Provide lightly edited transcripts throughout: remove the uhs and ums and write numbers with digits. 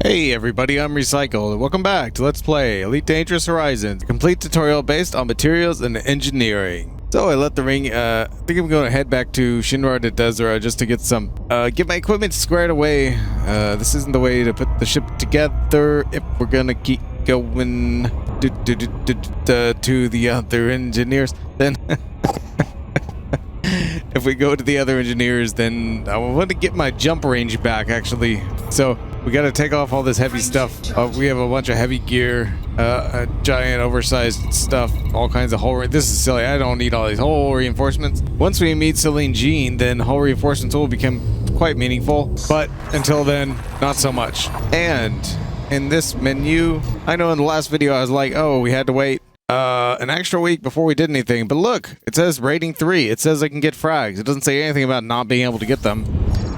Hey everybody, I'm Recycled, and welcome back to Let's Play Elite Dangerous Horizons, a complete tutorial based on materials and engineering. So I let the ring, I think I'm going to head back to Shinra de Desera just to get my equipment squared away. This isn't the way to put the ship together if we're gonna keep going to the other engineers. Then if we go to the other engineers, then I want to get my jump range back, actually. So we got to take off all this heavy stuff. We have a bunch of heavy gear, a giant oversized stuff, all kinds of hull. This is silly. I don't need all these hull reinforcements. Once we meet Celine Jean, then hull reinforcements will become quite meaningful. But until then, not so much. And in this menu, I know in the last video I was like, oh, we had to wait an extra week before we did anything. But look, it says rating 3. It says I can get frags. It doesn't say anything about not being able to get them.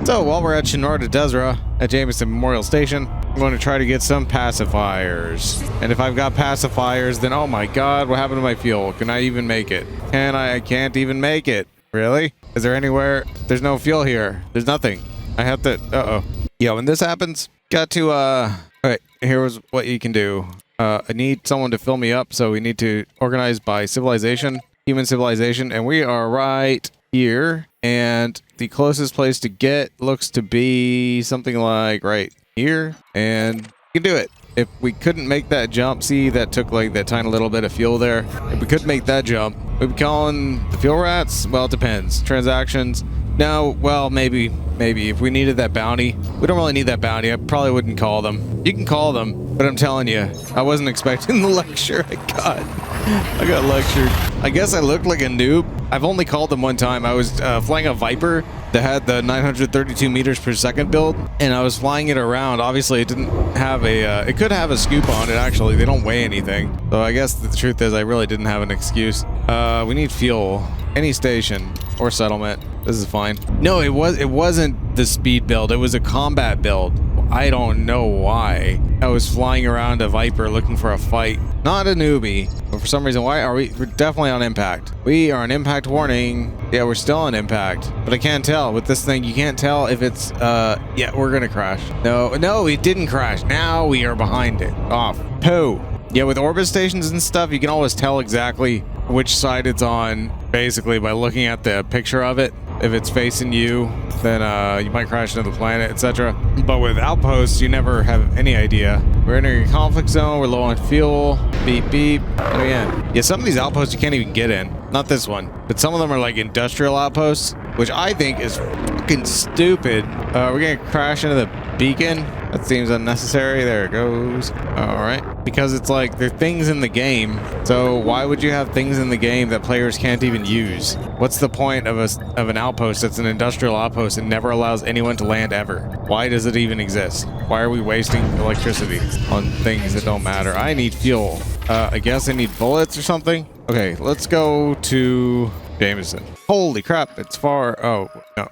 So while we're at Shinra de Desera at Jameson Memorial Station, I'm going to try to get some pacifiers. And if I've got pacifiers, then oh my god, what happened to my fuel? Can I even make it? I can't even make it. Really? Is there anywhere? There's no fuel here. There's nothing. I have to, yeah, when this happens, got to, alright, here's what you can do. I need someone to fill me up, so we need to organize by civilization, human civilization, and we are right here. And the closest place to get looks to be something like right here, and you can do it. If we couldn't make that jump, see that took like that tiny little bit of fuel there. If we couldn't make that jump, we'd be calling the fuel rats? Well, it depends. Transactions? No, well, maybe if we needed that bounty. We don't really need that bounty. I probably wouldn't call them. You can call them, but I'm telling you, I wasn't expecting the lecture I got lectured. I guess I looked like a noob. I've only called them one time. I was flying a Viper that had the 932 meters per second build, and I was flying it around. Obviously, it didn't have a, it could have a scoop on it, actually. They don't weigh anything. So I guess the truth is I really didn't have an excuse. We need fuel. Any station or settlement. This is fine. No, it wasn't the speed build. It was a combat build. I don't know why. I was flying around a Viper looking for a fight. Not a newbie. But for some reason, why are we? We're definitely on impact. We are on impact warning. Yeah, we're still on impact. But I can't tell. With this thing, you can't tell if it's, yeah, we're gonna crash. No, it didn't crash. Now we are behind it. Off. Pooh. Yeah, with orbit stations and stuff, you can always tell exactly which side it's on, basically, by looking at the picture of it. If it's facing you, then you might crash into the planet, etc. But with outposts, you never have any idea. We're entering a conflict zone, we're low on fuel, beep beep. Oh yeah, some of these outposts you can't even get in. Not this one, but some of them are like industrial outposts, which I think is fucking stupid. We're gonna crash into the beacon. That seems unnecessary. There it goes. All right, because it's like there are things in the game. So why would you have things in the game that players can't even use? What's the point of an outpost that's an industrial outpost and never allows anyone to land ever? Why does it even exist? Why are we wasting electricity on things that don't matter? I need fuel. I guess I need bullets or something. Okay, let's go to Jameson. Holy crap, it's far. Oh no,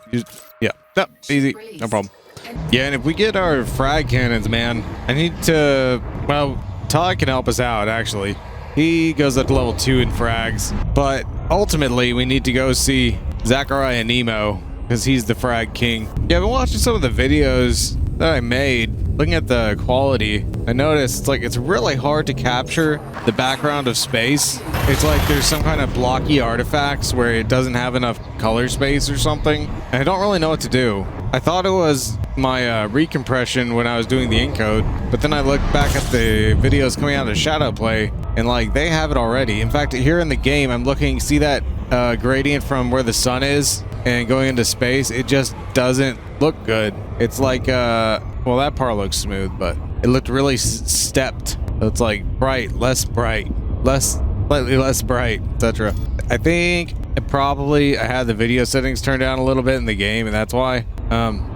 yeah, no, easy, no problem. Yeah, and if we get our frag cannons, man, I need to, well, Todd can help us out, actually. He goes up to level 2 in frags, but ultimately we need to go see Zachariah Nemo, because he's the frag king. Yeah, I've been watching some of the videos that I made, looking at the quality. I noticed it's really hard to capture the background of space. It's like there's some kind of blocky artifacts where it doesn't have enough color space or something. And I don't really know what to do. I thought it was my recompression when I was doing the encode, but then I looked back at the videos coming out of Shadowplay, and like they have it already. In fact, here in the game, I'm looking, see that gradient from where the sun is and going into space? It just doesn't look good. It's like, well, that part looks smooth, but it looked really stepped. So it's like bright, slightly less bright, etc. I think I had the video settings turned down a little bit in the game, and that's why.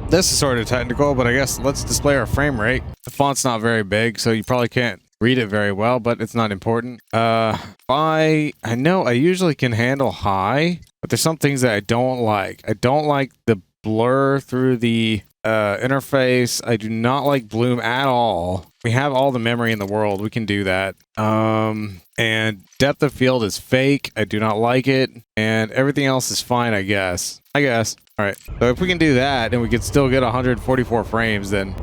This is sort of technical, but I guess let's display our frame rate. The font's not very big, so you probably can't read it very well, but it's not important. I know I usually can handle high, but there's some things that I don't like. I don't like the blur through the interface. I do not like bloom at all. We have all the memory in the world. We can do that. And depth of field is fake. I do not like it. And everything else is fine, I guess. All right. So if we can do that and we can still get 144 frames, then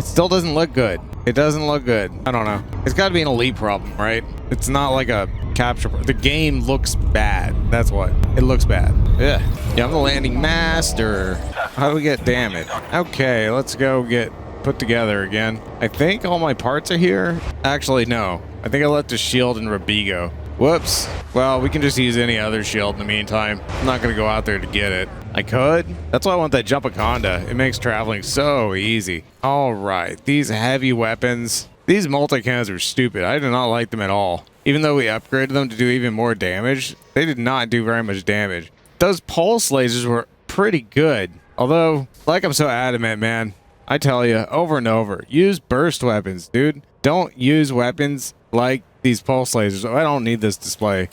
It still doesn't look good. It doesn't look good. I don't know. It's got to be an elite problem, right? It's not like a capture. The game looks bad. That's what. It looks bad. Yeah. Yeah, I'm the landing master. How do we get damage? Okay, let's go get put together again. I think all my parts are here. Actually, no. I think I left a shield in Robigo. Whoops. Well, we can just use any other shield in the meantime. I'm not going to go out there to get it. I could. That's why I want that Jumpaconda. It makes traveling so easy. All right. These heavy weapons. These multi-cannons are stupid. I do not like them at all. Even though we upgraded them to do even more damage, they did not do very much damage. Those pulse lasers were pretty good. Although, like I'm so adamant, man. I tell you, over and over, use burst weapons, dude. Don't use weapons like these pulse lasers. I don't need this display.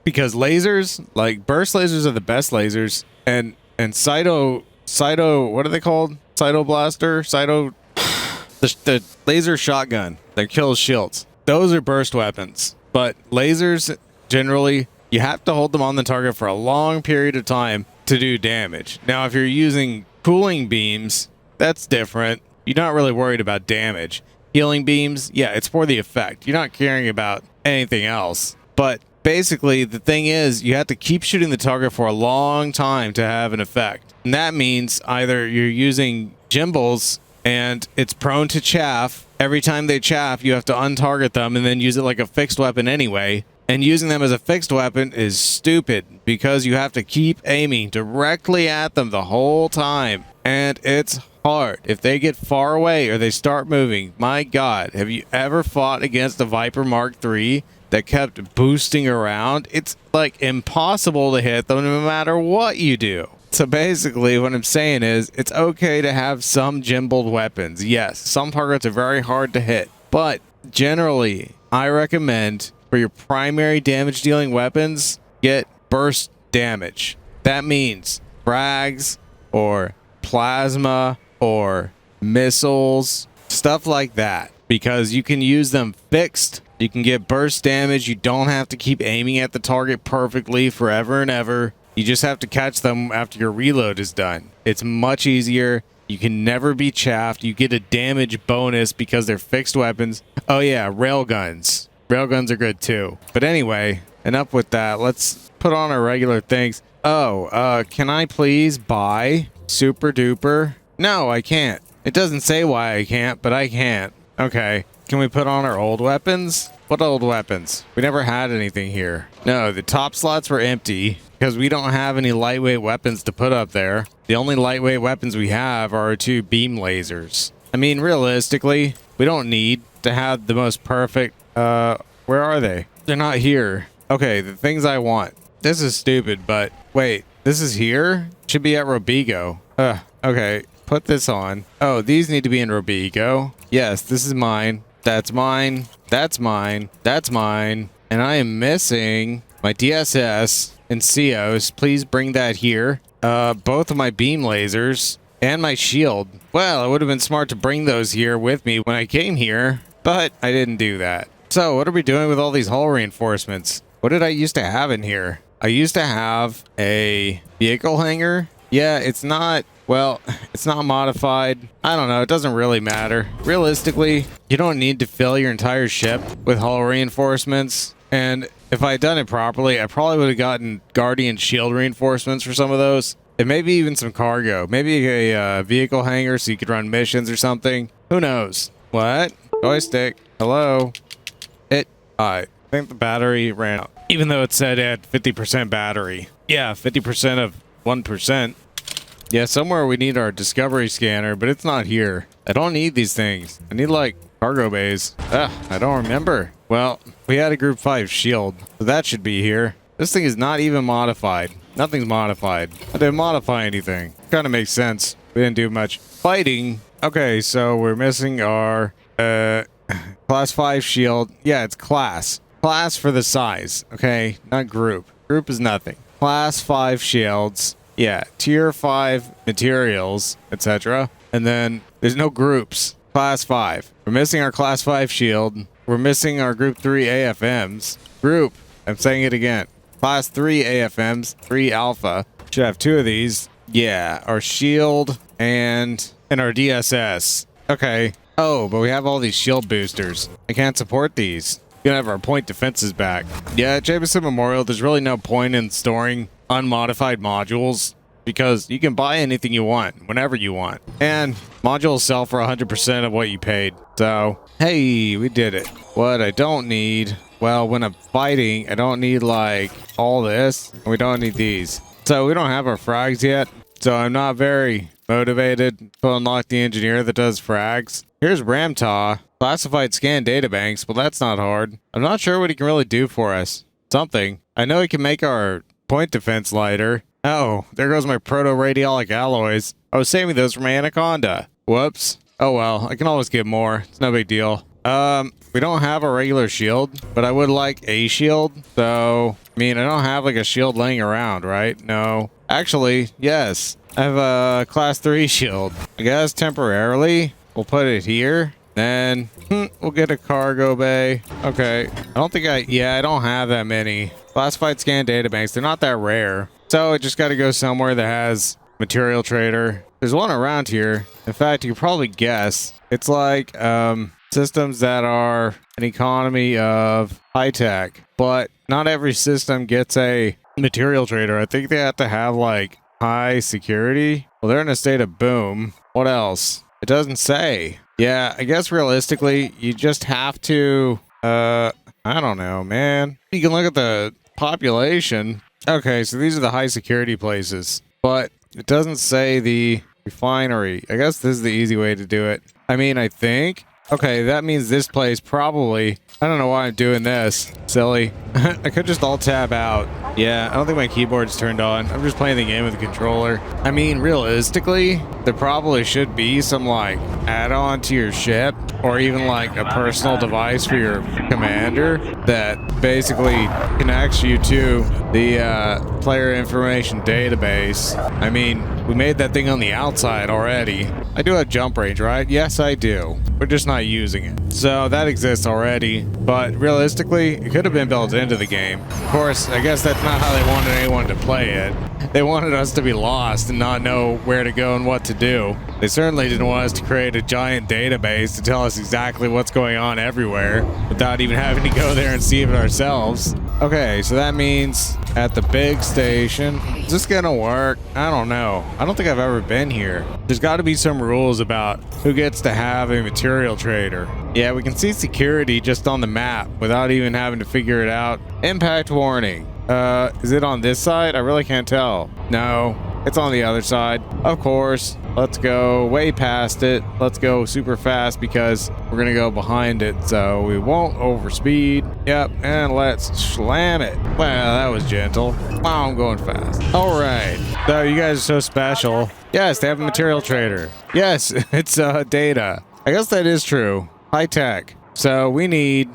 Because lasers, like burst lasers are the best lasers. And Cyto, what are they called? Cyto blaster? Cyto, the laser shotgun that kills shields. Those are burst weapons. But lasers, generally, you have to hold them on the target for a long period of time to do damage. Now, if you're using cooling beams, that's different. You're not really worried about damage. Healing beams, yeah, it's for the effect. You're not caring about anything else. But basically, the thing is, you have to keep shooting the target for a long time to have an effect. And that means either you're using gimbals and it's prone to chaff. Every time they chaff, you have to untarget them and then use it like a fixed weapon anyway. And using them as a fixed weapon is stupid because you have to keep aiming directly at them the whole time. And it's hard. If they get far away or they start moving, my God, have you ever fought against a Viper Mark III that kept boosting around? It's like impossible to hit them no matter what you do. So basically what I'm saying is it's okay to have some gimbaled weapons. Yes, some targets are very hard to hit, but generally I recommend for your primary damage dealing weapons, get burst damage. That means frags or plasma or missiles, stuff like that, because you can use them fixed. You can get burst damage. You don't have to keep aiming at the target perfectly forever and ever. You just have to catch them after your reload is done. It's much easier. You can never be chaffed. You get a damage bonus because they're fixed weapons. Oh yeah, railguns. Railguns are good too. But anyway, enough with that. Let's put on our regular things. Oh, can I please buy super duper? No, I can't. It doesn't say why I can't, but I can't. Okay. Can we put on our old weapons? What old weapons? We never had anything here. No, the top slots were empty because we don't have any lightweight weapons to put up there. The only lightweight weapons we have are our two beam lasers. I mean, realistically, we don't need to have the most perfect... where are they? They're not here. Okay, the things I want. This is stupid, but wait, this is here? Should be at Robigo. Okay, put this on. Oh, these need to be in Robigo. Yes, this is mine. That's mine. That's mine. That's mine. And I am missing my DSS and COs. Please bring that here. Both of my beam lasers and my shield. Well, it would have been smart to bring those here with me when I came here, but I didn't do that. So what are we doing with all these hull reinforcements? What did I used to have in here? I used to have a vehicle hangar. Yeah, it's not, well, it's not modified. I don't know. It doesn't really matter. Realistically, you don't need to fill your entire ship with hull reinforcements. And if I had done it properly, I probably would have gotten Guardian shield reinforcements for some of those. And maybe even some cargo. Maybe a vehicle hangar so you could run missions or something. Who knows? What? Joystick. Hello? I think the battery ran out. Even though it said it had 50% battery. Yeah, 50% of 1%. Yeah, somewhere we need our discovery scanner, but it's not here. I don't need these things. I need, like, cargo bays. I don't remember. Well, we had a Group 5 shield, so that should be here. This thing is not even modified. Nothing's modified. I didn't modify anything. Kind of makes sense. We didn't do much fighting. Okay, so we're missing our, Class 5 shield. Yeah, it's class. Class for the size, okay? Not group. Group is nothing. Class 5 shields. Yeah, tier 5 materials, etc. And then there's no groups. Class 5. We're missing our class 5 shield. We're missing our group 3 AFMs. Group. I'm saying it again. Class 3 AFMs. 3 alpha. Should have 2 of these. Yeah, our shield and our DSS. Okay. Oh, but we have all these shield boosters. I can't support these. Gonna have our point defenses back. Yeah, at Jameson Memorial, there's really no point in storing unmodified modules because you can buy anything you want whenever you want. And modules sell for 100% of what you paid. So, hey, we did it. What I don't need, well, when I'm fighting, I don't need like all this. And we don't need these. So we don't have our frags yet. So I'm not very motivated to unlock the engineer that does frags. Here's Ramtaw. Classified scan databanks, but that's not hard. I'm not sure what he can really do for us. Something. I know he can make our point defense lighter. Oh, there goes my proto-radiolic alloys. I was saving those for my anaconda. Whoops. Oh well, I can always get more. It's no big deal. We don't have a regular shield, but I would like a shield. So, I mean, I don't have like a shield laying around, right? No. Actually, yes. I have a class 3 shield. I guess temporarily, we'll put it here. Then we'll get a cargo bay. Okay. I don't think I don't have that many. Classified scan databanks, they're not that rare. So I just got to go somewhere that has material trader. There's one around here. In fact, you could probably guess. It's like systems that are an economy of high tech, but not every system gets a material trader. I think they have to have like high security. Well, they're in a state of boom. What else? It doesn't say. Yeah, I guess realistically, you just have to, I don't know, man. You can look at the population. Okay, so these are the high security places, but it doesn't say the refinery. I guess this is the easy way to do it. I mean, I think. Okay, that means this place probably, I don't know why I'm doing this. Silly. I could just alt tab out. Yeah, I don't think my keyboard's turned on. I'm just playing the game with the controller. I mean, realistically, there probably should be some like add-on to your ship or even like a personal device for your commander that basically connects you to the player information database. I mean, we made that thing on the outside already. I do have jump range, right? Yes, I do. We're just not using it. So that exists already, but realistically, it could have been built into the game. Of course, I guess that's not how they wanted anyone to play it. They wanted us to be lost and not know where to go and what to do. They certainly didn't want us to create a giant database to tell us exactly what's going on everywhere without even having to go there and see it ourselves. Okay, so that means at the big station. Is this gonna work? I don't know. I don't think I've ever been here. There's got to be some rules about who gets to have a material trader. Yeah, we can see security just on the map without even having to figure it out. Impact warning. Is it on this side? I really can't tell. No, it's on the other side. Of course. Let's go way past it. Let's go super fast because we're gonna go behind it so we won't overspeed. Yep, and let's slam it. Wow, that was gentle. Wow, I'm going fast. All right. So you guys are so special. Yes, they have a material trader. Yes, it's data. I guess that is true. High tech. So we need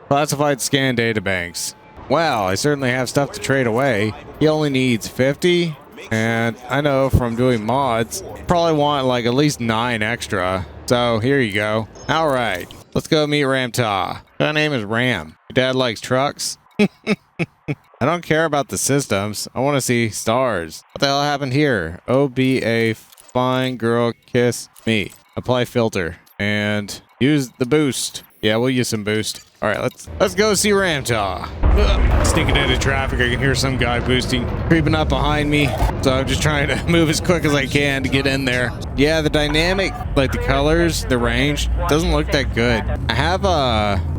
classified scan databanks. Well, I certainly have stuff to trade away. He only needs 50. And I know from doing mods, probably want like at least 9 extra. So here you go. All right, let's go meet Ramtaw. Her name is Ram. Your dad likes trucks. I don't care about the systems. I want to see stars. What the hell happened here? OBA, fine girl, kiss me. Apply filter and use the boost. Yeah, we'll use some boost. All right, let's go see Ramtaw. Sneaking into traffic, I can hear some guy boosting, creeping up behind me. So I'm just trying to move as quick as I can to get in there. Yeah, the dynamic, like the colors, the range, doesn't look that good. I have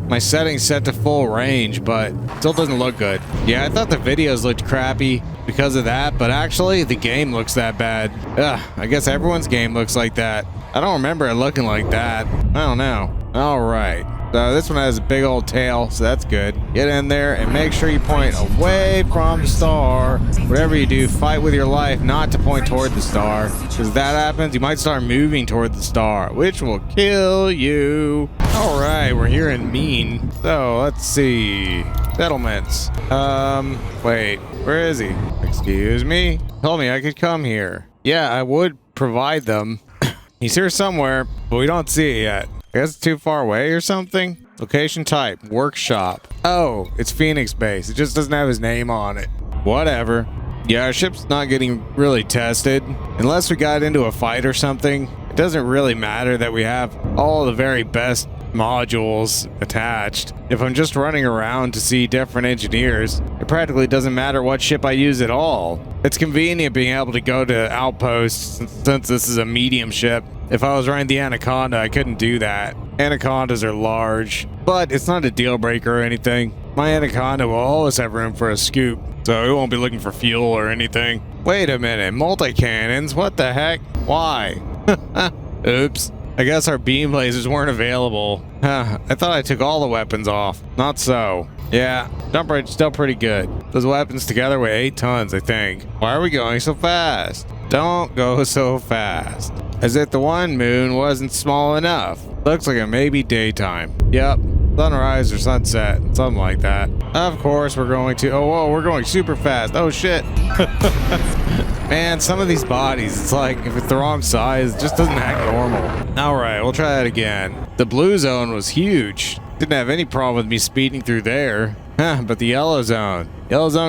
my settings set to full range, but still doesn't look good. Yeah, I thought the videos looked crappy because of that, but actually the game looks that bad. Ugh, I guess everyone's game looks like that. I don't remember it looking like that. I don't know. All right. So this one has a big old tail, so that's good. Get in there and make sure you point away from the star. Whatever you do, fight with your life not to point toward the star. Because if that happens, you might start moving toward the star, which will kill you. All right, we're here in Mean. So let's see. Settlements. Wait, where is he? Excuse me? Told me I could come here. Yeah, I would provide them. He's here somewhere, but we don't see it yet. I guess it's too far away or something. Location type, workshop. Oh, it's Phoenix base. It just doesn't have his name on it. Whatever. Yeah, our ship's not getting really tested. Unless we got into a fight or something, it doesn't really matter that we have all the very best modules attached. If I'm just running around to see different engineers, it practically doesn't matter what ship I use at all. It's convenient being able to go to outposts since this is a medium ship. If I was running the Anaconda, I couldn't do that. Anacondas are large, but it's not a deal breaker or anything. My Anaconda will always have room for a scoop, so it won't be looking for fuel or anything. Wait a minute, multi-cannons? What the heck? Why? Oops. I guess our beam lasers weren't available. I thought I took all the weapons off. Not so. Yeah, jump rate's still pretty good. Those weapons together weigh 8 tons, I think. Why are we going so fast? Don't go so fast. As if the one moon wasn't small enough. Looks like it may be daytime. Yep, sunrise or sunset, something like that. Of course we're going to, oh whoa, we're going super fast. Oh shit. Man, some of these bodies, it's like, if it's the wrong size, it just doesn't act normal. Alright, we'll try that again. The blue zone was huge. Didn't have any problem with me speeding through there. But the yellow zone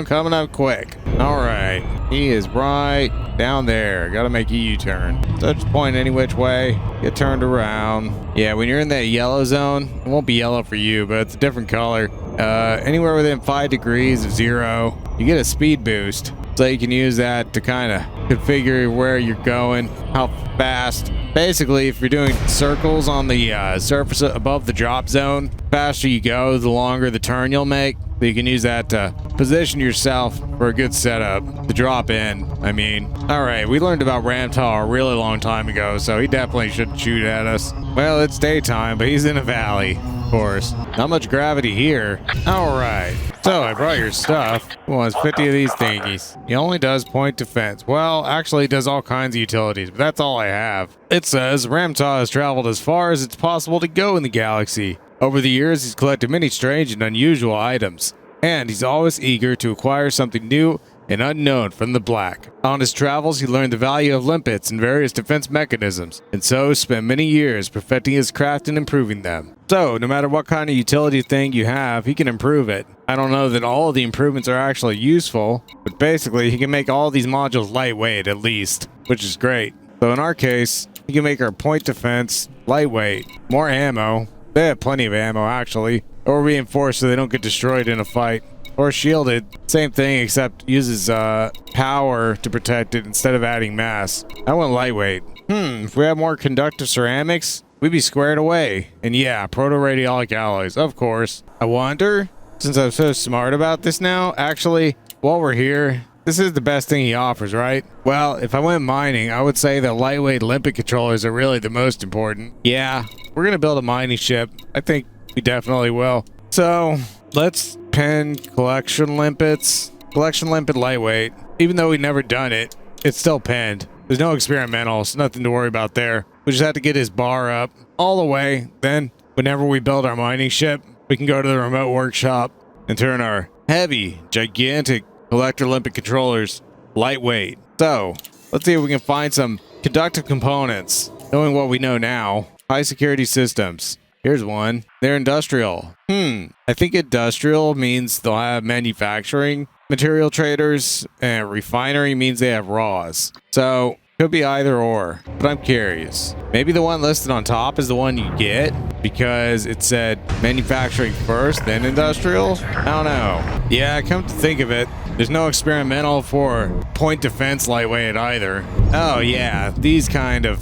coming up quick. Alright, he is right down there. Gotta make a U-turn. So just point any which way, get turned around. Yeah, when you're in that yellow zone, it won't be yellow for you, but it's a different color. Anywhere within 5 degrees of 0, you get a speed boost. So you can use that to kind of configure where you're going, how fast. Basically, if you're doing circles on the surface above the drop zone, the faster you go, the longer the turn you'll make. So you can use that to position yourself for a good setup to drop in. I mean, all right, we learned about Ramtar a really long time ago, so he definitely shouldn't shoot at us. Well, it's daytime, but he's in a valley, of course. Not much gravity here. All right. So I brought your stuff. Well, it's 50 of these thingies. He only does point defense. Well, actually he does all kinds of utilities, but that's all I have. It says Ramtar has traveled as far as it's possible to go in the galaxy. Over the years, he's collected many strange and unusual items, and he's always eager to acquire something new and unknown from the Black. On his travels, he learned the value of limpets and various defense mechanisms, and so spent many years perfecting his craft and improving them. So, no matter what kind of utility thing you have, he can improve it. I don't know that all of the improvements are actually useful, but basically he can make all these modules lightweight at least, which is great. So in our case, he can make our point defense lightweight, more ammo. They have plenty of ammo actually, or reinforced so they don't get destroyed in a fight. Or shielded, same thing except uses power to protect it instead of adding mass. I went lightweight. If we had more conductive ceramics, we'd be squared away. And yeah, proto-radiolic alloys, of course. I wonder, since I'm so smart about this now, actually, while we're here, this is the best thing he offers, right? Well, if I went mining, I would say that lightweight limpet controllers are really the most important. Yeah, we're gonna build a mining ship. I think we definitely will. So, let's pin collection limpets. Collection limpet lightweight. Even though we've never done it, it's still pinned. There's no experimentals, nothing to worry about there. We just have to get his bar up all the way. Then, whenever we build our mining ship, we can go to the remote workshop and turn our heavy, gigantic collector limpet controllers lightweight. So, let's see if we can find some conductive components. Knowing what we know now, high security systems. Here's one. They're industrial. I think industrial means they'll have manufacturing. Material traders and refinery means they have raws. So, could be either or, but I'm curious. Maybe the one listed on top is the one you get because it said manufacturing first, then industrial? I don't know. Yeah, come to think of it, there's no experimental for point defense lightweight either. Oh yeah, these kind of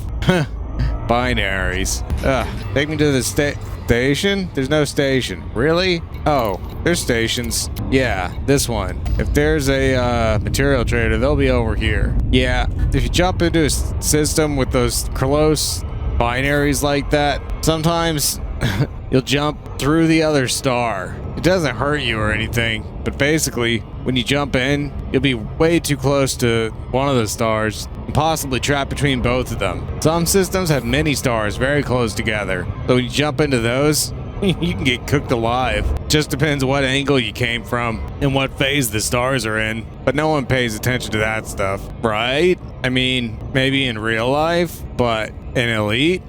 binaries. Take me to the station? There's no station. Really? Oh, there's stations. Yeah, this one. If there's a material trader, they'll be over here. Yeah, if you jump into a system with those close binaries like that, sometimes you'll jump through the other star. It doesn't hurt you or anything, but basically, when you jump in, you'll be way too close to one of the stars and possibly trapped between both of them. Some systems have many stars very close together, so when you jump into those, you can get cooked alive. Just depends what angle you came from and what phase the stars are in, but no one pays attention to that stuff, right? I mean, maybe in real life, but in Elite?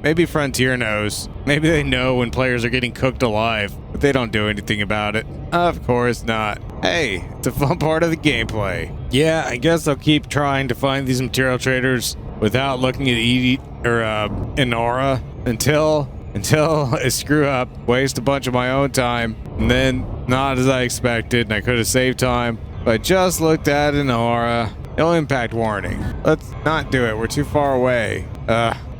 Maybe Frontier knows. Maybe they know when players are getting cooked alive, but they don't do anything about it. Of course not. Hey, it's a fun part of the gameplay. Yeah, I guess I'll keep trying to find these material traders without looking at Edie or an aura until I screw up, waste a bunch of my own time, and then not as I expected, and I could have saved time. But I just looked at an aura. No impact warning. Let's not do it. We're too far away.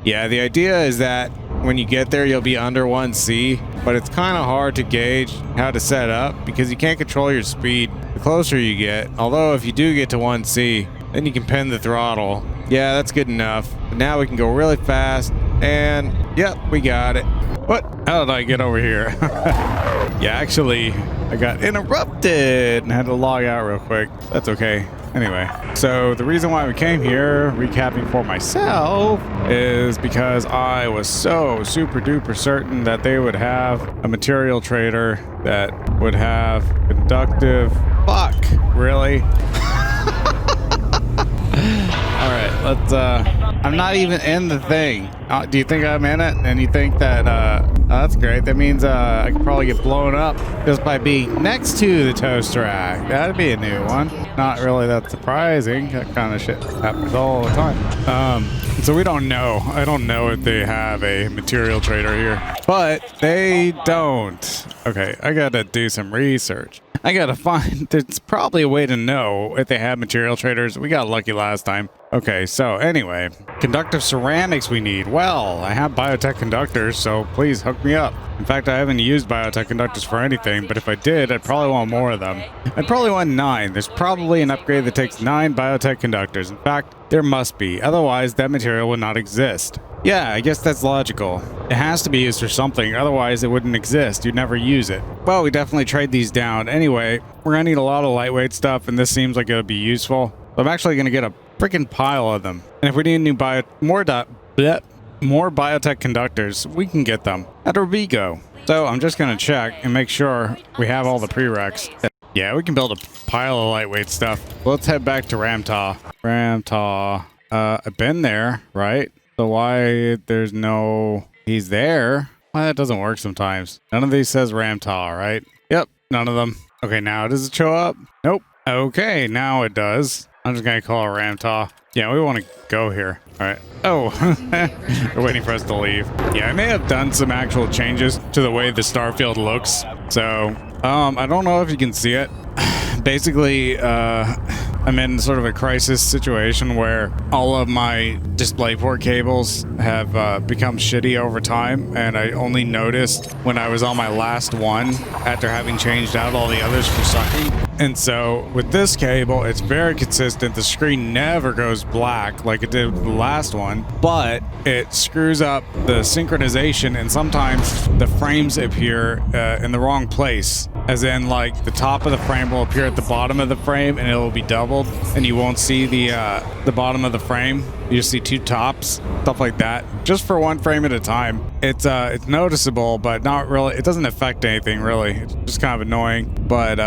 Yeah, the idea is that when you get there, you'll be under 1C, but it's kind of hard to gauge how to set up because you can't control your speed the closer you get. Although if you do get to 1C, then you can pin the throttle. Yeah, that's good enough. But now we can go really fast, and yep, we got it. What? How did I get over here? Yeah, actually, I got interrupted and had to log out real quick. That's okay. Anyway, so the reason why we came here, recapping for myself, is because I was so super duper certain that they would have a material trader that would have conductive. Fuck, really? All right, let's, I'm not even in the thing. Do you think I'm in it? And you think that, that's great. That means, I could probably get blown up just by being next to the toast rack. That'd be a new one. Not really that surprising. That kind of shit happens all the time. So we don't know. I don't know if they have a material trader here, but they don't. Okay, I gotta do some research. I gotta find, there's probably a way to know if they have material traders. We got lucky last time. Okay, so anyway, conductive ceramics we need. Well, I have biotech conductors, so please hook me up. In fact, I haven't used biotech conductors for anything, but if I did, I'd probably want more of them. I'd probably want 9. There's probably an upgrade that takes 9 biotech conductors. In fact, there must be. Otherwise, that material would not exist. Yeah, I guess that's logical. It has to be used for something, otherwise it wouldn't exist. You'd never use it. Well, we definitely trade these down. Anyway, we're gonna need a lot of lightweight stuff, and this seems like it'll be useful. So I'm actually gonna get a freaking pile of them. And if we need new more biotech conductors, we can get them at Robigo. So I'm just gonna check and make sure we have all the prereqs. Yeah, we can build a pile of lightweight stuff. Let's head back to Ramtaw. I've been there, right? So why there's no... He's there? Why that doesn't work sometimes. None of these says Ramtaw, right? Yep, none of them. Okay, now does it show up? Nope. Okay, now it does. I'm just gonna call it Ramtaw. Yeah, we want to go here. All right. Oh, they're waiting for us to leave. Yeah, I may have done some actual changes to the way the starfield looks. So, I don't know if you can see it. Basically, I'm in sort of a crisis situation where all of my DisplayPort cables have become shitty over time, and I only noticed when I was on my last one after having changed out all the others for sucking. And so with this cable, it's very consistent. The screen never goes black like it did with the last one, but it screws up the synchronization, and sometimes the frames appear in the wrong place. As in, like, the top of the frame will appear at the bottom of the frame, and it will be doubled, and you won't see the bottom of the frame. You just see 2 tops, stuff like that. Just for 1 frame at a time. It's noticeable, but not really. It doesn't affect anything, really. It's just kind of annoying. But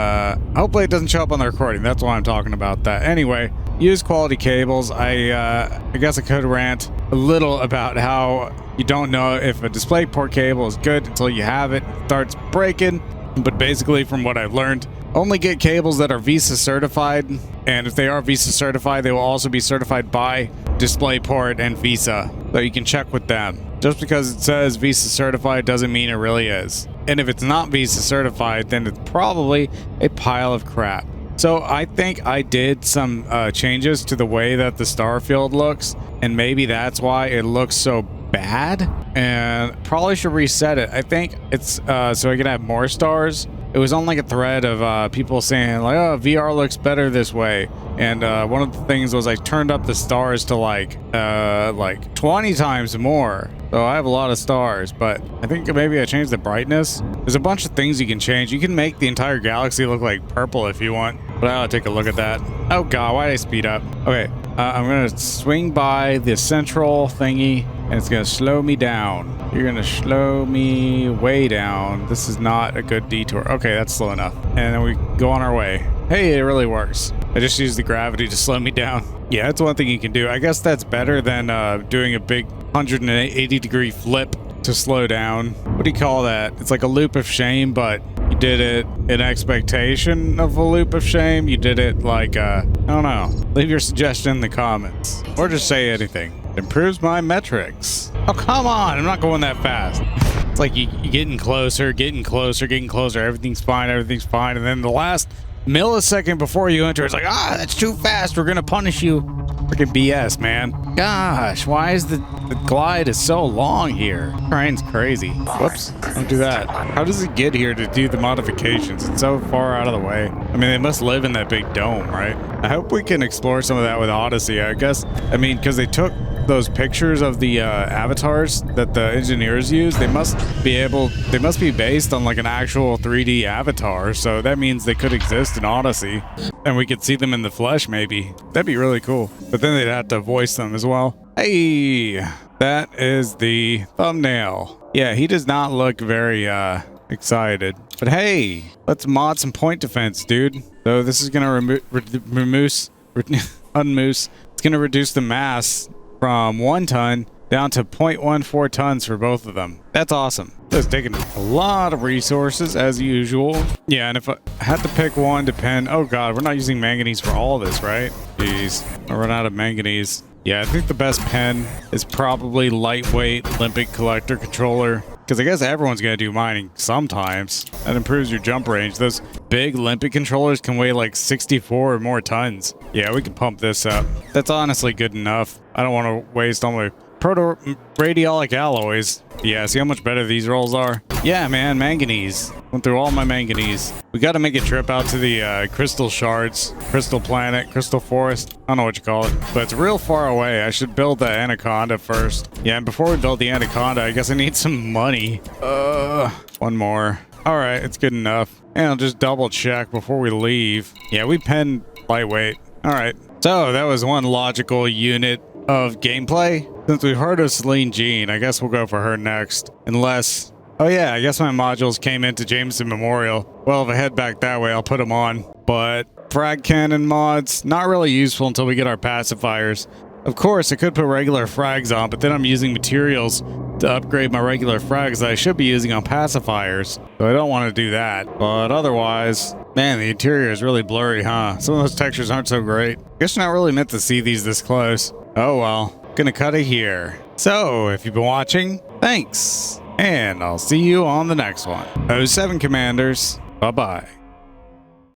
hopefully it doesn't show up on the recording. That's why I'm talking about that. Anyway, use quality cables. I guess I could rant a little about how you don't know if a DisplayPort cable is good until you have it. It starts breaking. But basically, from what I've learned, only get cables that are VESA certified, and if they are VESA certified, they will also be certified by DisplayPort and VESA, so you can check with them. Just because it says VESA certified doesn't mean it really is. And if it's not VESA certified, then it's probably a pile of crap. So I think I did some changes to the way that the starfield looks, and maybe that's why it looks so bad, and probably should reset it. I think it's so I can have more stars. It was on like a thread of people saying like, oh, VR looks better this way, and one of the things was I turned up the stars to like 20 times more. So I have a lot of stars, but I think maybe I changed the brightness. There's a bunch of things you can change. You can make the entire galaxy look like purple if you want, but I'll take a look at that. Oh god, why did I speed up? Okay, I'm gonna swing by the central thingy, and it's gonna slow me down. You're gonna slow me way down. This is not a good detour. Okay, that's slow enough. And then we go on our way. Hey, it really works. I just used the gravity to slow me down. Yeah, that's one thing you can do. I guess that's better than doing a big 180-degree flip to slow down. What do you call that? It's like a loop of shame, but you did it in expectation of a loop of shame. You did it like, I don't know. Leave your suggestion in the comments. Or just say anything. Improves my metrics. Oh, come on. I'm not going that fast. It's like you getting closer, getting closer, getting closer. Everything's fine. Everything's fine. And then the last millisecond before you enter, it's like, that's too fast. We're going to punish you. Freaking BS, man. Gosh, why is the glide is so long here? Train's crazy. Whoops, don't do that. How does it get here to do the modifications? It's so far out of the way. I mean, they must live in that big dome, right? I hope we can explore some of that with Odyssey, I guess. I mean, because they took those pictures of the avatars that the engineers use. They must be based on like an actual 3D avatar. So that means they could exist in Odyssey and we could see them in the flesh maybe. That'd be really cool. But then they'd have to voice them as well. Hey, that is the thumbnail. Yeah, he does not look very excited. But hey, let's mod some point defense, dude. So this is gonna unmoose. It's gonna reduce the mass from 1 ton down to 0.14 tons for both of them. That's awesome. It's taking a lot of resources as usual. Yeah, and if I had to pick one to pen, oh god, we're not using manganese for all this, right? Jeez, I run out of manganese. Yeah, I think the best pen is probably lightweight Olympic collector controller. Because I guess everyone's going to do mining sometimes. That improves your jump range. Those big Olympic controllers can weigh like 64 or more tons. Yeah, we can pump this up. That's honestly good enough. I don't want to waste all my proto-radiolic alloys. Yeah, see how much better these rolls are? Yeah, man, manganese. Went through all my manganese. We got to make a trip out to the crystal shards, crystal planet, crystal forest. I don't know what you call it, but it's real far away. I should build the anaconda first. Yeah, and before we build the anaconda, I guess I need some money. One more. All right, it's good enough. And I'll just double check before we leave. Yeah, we pen lightweight. All right. So that was one logical unit of gameplay. Since we've heard of Celine Jean, I guess we'll go for her next. Unless... oh yeah, I guess my modules came into Jameson Memorial. Well, if I head back that way, I'll put them on. But frag cannon mods, not really useful until we get our pacifiers. Of course, I could put regular frags on, but then I'm using materials to upgrade my regular frags that I should be using on pacifiers. So I don't want to do that. But otherwise, man, the interior is really blurry, huh? Some of those textures aren't so great. Guess you're not really meant to see these this close. Oh well, gonna cut it here. So, if you've been watching, thanks. And I'll see you on the next one. 07 Commanders, bye-bye.